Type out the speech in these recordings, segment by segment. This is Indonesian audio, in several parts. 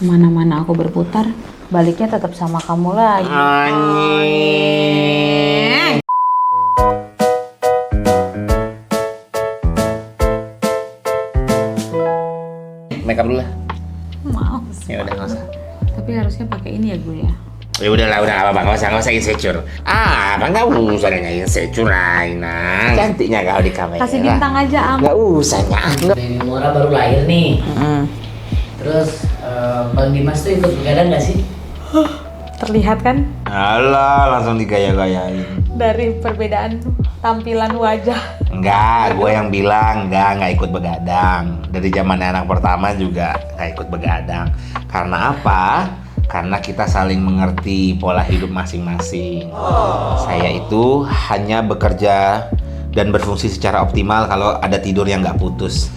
Kemana-mana aku berputar, baliknya tetap sama kamu lagi. Anjing. Make up dulu lah. Mau. Ya udah nggak usah. Tapi harusnya pakai ini ya gue ya. Ya udahlah, udah apa-apa, nggak usah insecure. Abang nggak usah nggak insecure, Aina. Cantiknya kau di kamera. Kasih bintang aja, Am. Nggak usah, nggak. Baby Mora baru lahir nih. Terus Bang Dimas tuh ikut begadang nggak sih? Terlihat kan Alah, langsung digaya-gayain. dari perbedaan tampilan wajah. Enggak, gue yang bilang nggak ikut begadang. Dari zaman anak pertama juga nggak ikut begadang. Karena apa? Karena kita saling mengerti pola hidup masing-masing. Saya itu hanya bekerja dan berfungsi secara optimal kalau ada tidur yang nggak putus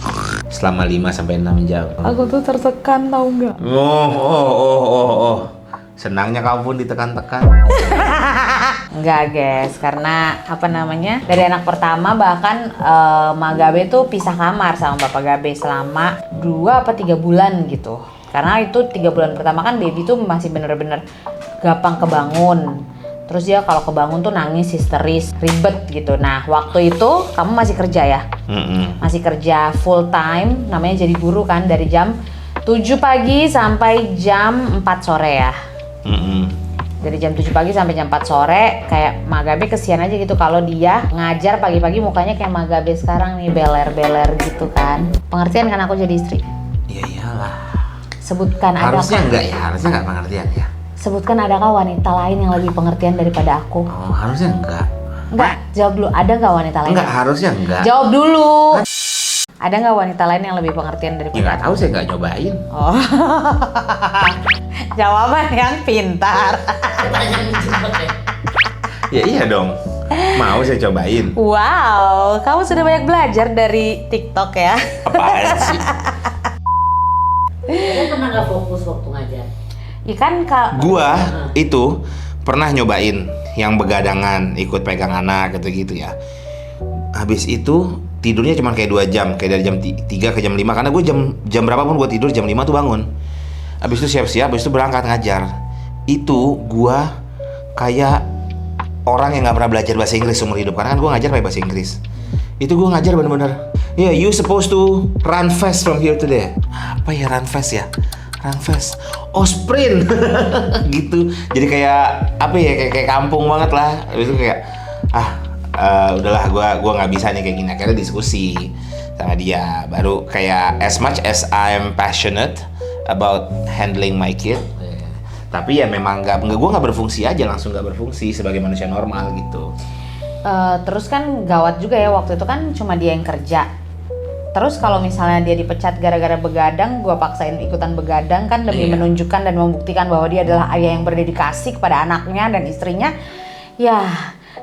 selama 5-6 jam. Aku tuh tertekan, tau nggak? Oh. Senangnya kamu pun ditekan-tekan. Enggak, guys, karena dari anak pertama bahkan Ma Gabe tuh pisah kamar sama Bapak Gabe selama 2 apa 3 bulan gitu. Karena itu 3 bulan pertama kan baby tuh masih bener-bener gampang kebangun. Terus dia kalau kebangun tuh nangis histeris, ribet gitu. Nah, waktu itu kamu masih kerja ya? Masih kerja full time, namanya jadi guru kan, dari jam 7 pagi sampai jam 4 sore ya? Dari jam 7 pagi sampai jam 4 sore, kayak Magabe kesian aja gitu kalau dia ngajar pagi-pagi mukanya kayak Magabe sekarang nih, beler-beler gitu kan. Pengertian kan aku jadi istri? Ya iyalah. Sebutkan Harusnya adakah, harusnya nggak pengertian ya. sebutkan adakah wanita lain yang lebih pengertian daripada aku? Oh, harusnya enggak. Enggak, jawab dulu. Ada nggak wanita lain? Enggak, harusnya enggak. Jawab dulu. Ada nggak wanita lain yang lebih pengertian Ya daripada nggak aku? tahu, saya nggak nyobain. Oh, jawaban yang pintar. Pertanyaan jebak ya. Ya iya dong. Mau saya cobain. Wow, kamu sudah banyak belajar dari TikTok ya? Apaan sih? Kamu pernah nggak fokus waktu ngajar? Ya kan Gua itu pernah nyobain yang begadangan, ikut pegang anak gitu-gitu ya. Habis itu tidurnya cuma kayak 2 jam, kayak dari jam 3 ke jam 5, karena gue jam berapapun gue tidur jam 5 tuh bangun. Habis itu siap-siap, habis itu berangkat ngajar. Itu gua kayak orang yang nggak pernah belajar bahasa Inggris seumur hidup, karena kan gue ngajar pakai bahasa Inggris. Itu gue ngajar bener-bener, yeah, you supposed to run fast from here to there. Apa ya run fast ya? Run fast. Oh, sprint. Gitu. Jadi kayak apa ya, kayak kampung banget lah. Habis itu kayak udahlah, gua nggak bisa nih kayak gini. Akhirnya diskusi sama dia, baru kayak as much as I'm passionate about handling my kid, tapi ya memang gua nggak berfungsi aja, langsung nggak berfungsi sebagai manusia normal gitu. terus kan gawat juga ya, waktu itu kan cuma dia yang kerja. Terus kalau misalnya dia dipecat gara-gara begadang, gua paksain ikutan begadang kan demi menunjukkan dan membuktikan bahwa dia adalah ayah yang berdedikasi kepada anaknya dan istrinya. Ya,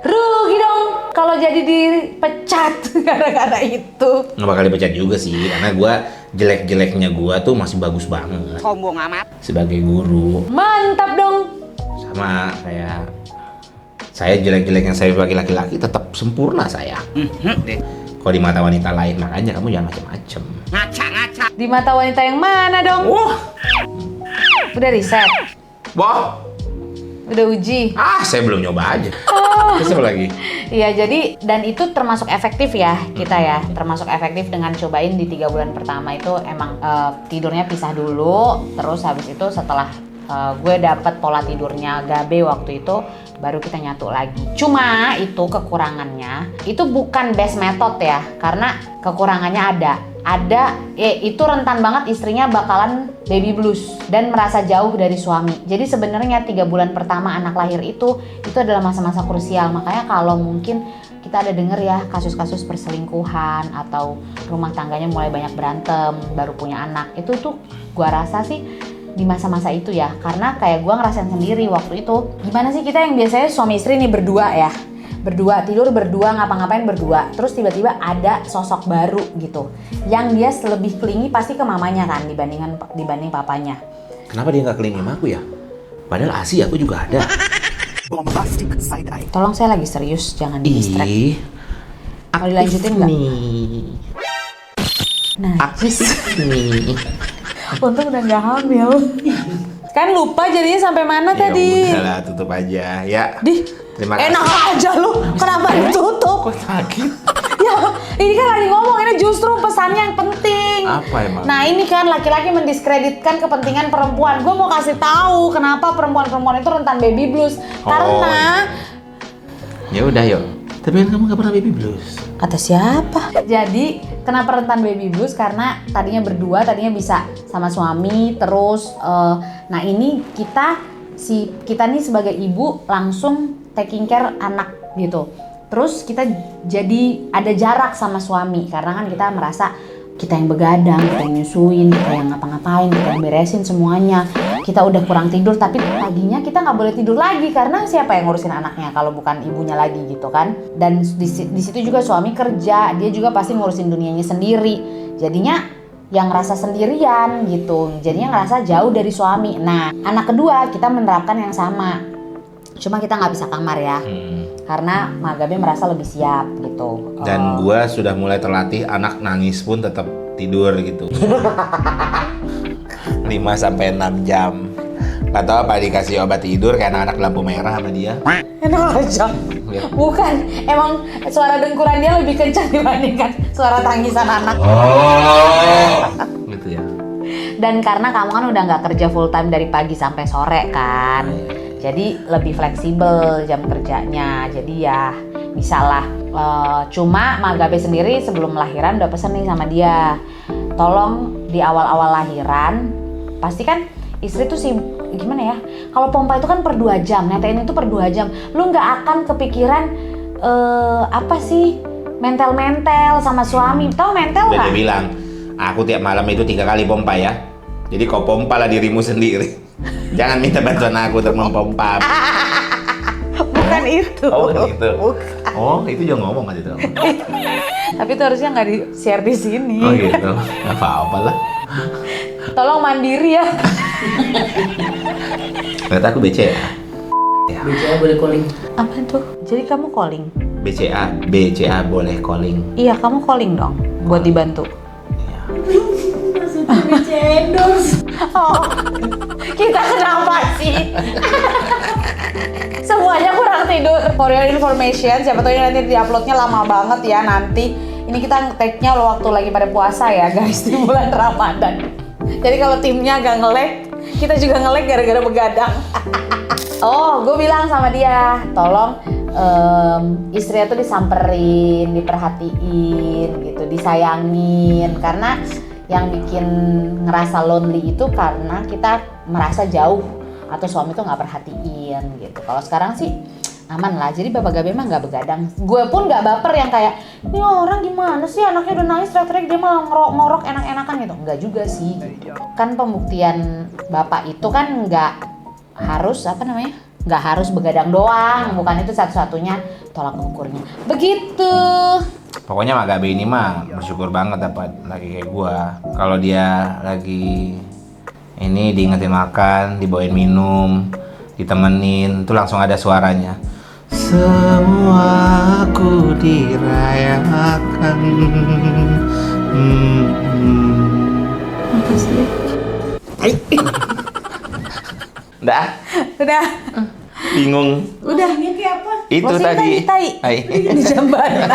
rugi dong kalau jadi dipecat gara-gara itu. Nggak bakal dipecat juga sih, karena gua jelek-jeleknya gua tuh masih bagus banget. Sombong amat. Sebagai guru, Mantap dong. sama kayak saya jelek-jeleknya saya sebagai laki-laki tetap sempurna saya. Kalau di mata wanita lain, makanya kamu jangan macam-macam. Ngaca. Di mata wanita yang mana dong? Udah riset? Wah, Udah uji? saya belum nyoba aja. Terus apa lagi? Iya, jadi dan itu termasuk efektif ya kita ya, termasuk efektif dengan cobain di 3 bulan pertama itu emang tidurnya pisah dulu, terus habis itu setelah gue dapet pola tidurnya Gabe waktu itu, baru kita nyatu lagi. Cuma itu kekurangannya, itu bukan best method ya, karena kekurangannya ada itu rentan banget istrinya bakalan baby blues dan merasa jauh dari suami. Jadi sebenarnya 3 bulan pertama anak lahir itu adalah masa-masa krusial. Makanya kalau mungkin kita ada denger ya kasus-kasus perselingkuhan atau rumah tangganya mulai banyak berantem baru punya anak, itu tuh gua rasa sih di masa-masa itu ya, karena kayak gua ngerasain sendiri waktu itu. Gimana sih kita yang biasanya suami istri nih berdua ya, berdua tidur berdua, ngapa-ngapain berdua, terus tiba-tiba ada sosok baru gitu yang dia lebih kelingi pasti ke mamanya kan dibanding papanya. Kenapa dia nggak kelingi sama aku ya? Padahal ASI aku juga ada. Bombastic side eye. Tolong, saya lagi serius, jangan di distract. Mau dilanjutin nggak? Nih. Nah, Aktif nih. Untung udah nggak hamil. Kan lupa jadinya sampai mana tadi? Ya udahlah, tutup aja ya. Terima kasih. Enak aja lu, kenapa ditutup? Kok sakit? Ya, ini kan lagi ngomong, ini justru pesannya yang penting. Apa emang? Nah ini kan laki-laki mendiskreditkan kepentingan perempuan. Gue mau kasih tahu kenapa perempuan-perempuan itu rentan baby blues. Karena Ya udah yuk. Tapi kan kamu gak pernah baby blues. kata siapa? Jadi kenapa rentan baby blues? Karena tadinya berdua, tadinya bisa sama suami, terus nah ini kita nih sebagai ibu langsung taking care anak gitu. Terus kita jadi ada jarak sama suami karena kan kita merasa kita yang begadang, kita yang nyusuin, kita yang ngapa-ngapain, kita yang beresin semuanya. Kita udah kurang tidur, tapi paginya kita nggak boleh tidur lagi karena siapa yang ngurusin anaknya kalau bukan ibunya lagi gitu kan. Dan di situ juga suami kerja, dia juga pasti ngurusin dunianya sendiri. Jadinya yang ngerasa sendirian gitu, jadinya ngerasa jauh dari suami. Nah, anak kedua kita menerapkan yang sama, cuma kita nggak bisa kamar ya. Karena Magabe merasa lebih siap gitu. Dan gua sudah mulai terlatih anak nangis pun tetap tidur gitu. 5 sampai 6 jam. Gak tau apa dikasih obat tidur kayak anak-anak lampu merah sama dia. Enak aja. Lihat. Bukan, emang suara dengkuran dia lebih kencang dibandingkan suara tangisan anak. Gitu ya. Dan karena kamu kan udah nggak kerja full time dari pagi sampai sore kan, jadi lebih fleksibel jam kerjanya. Jadi ya bisalah. Cuma Magabe sendiri sebelum lahiran udah pesen nih sama dia, tolong di awal-awal lahiran, pasti kan istri tuh gimana ya? Kalau pompa itu kan per 2 jam, netein itu per 2 jam. Lu nggak akan kepikiran apa sih mentel-mentel sama suami. Tahu mentel Udah nggak? dia bilang, aku tiap malam itu 3 kali pompa ya. Jadi kau pompa lah dirimu sendiri. Jangan minta bantuan aku untuk mempompa. Bukan itu. Oh gitu. Bukan. Oh itu juga ngomong kan itu. Tapi itu harusnya nggak di-share di sini. Oh gitu. Gak apa-apa lah. Tolong mandiri ya. Ternyata aku BCA. BCA boleh calling. Apa tuh? Jadi kamu calling? BCA boleh calling. Iya, kamu calling dong buat dibantu. Maksudnya BCA endorse. Oh, kita kenapa sih? Semuanya kurang tidur. For your information, siapa tahu ini nanti diuploadnya lama banget ya nanti. Ini kita nge-take-nya waktu lagi pada puasa ya guys, di bulan Ramadan. Jadi kalau timnya agak nge-lag, kita juga nge-lag gara-gara begadang. Oh, gue bilang sama dia, tolong istrinya tuh disamperin, diperhatiin gitu, disayangin. Karena yang bikin ngerasa lonely itu karena kita merasa jauh atau suami tuh nggak perhatiin gitu. Kalau sekarang sih aman lah, jadi Bapak Gabe mah nggak begadang. Gue pun nggak baper yang kayak ini orang gimana sih anaknya udah nangis teriak-teriak dia malah ngorok enak-enakan gitu. Enggak juga sih gitu. Kan pembuktian Bapak itu kan nggak harus nggak harus begadang doang, bukan itu satu-satunya tolak ukurnya. Begitu. Pokoknya Mak Gabe ini mah bersyukur banget dapat laki kayak gua. Kalau dia lagi ini diingetin makan, dibawain minum, ditemenin, tuh langsung ada suaranya. Semua aku dirayakan. Apa sih? Udah, bingung. Udah. Ini kayak apa? Itu Closing tadi. tai. Hai. Di jambatan.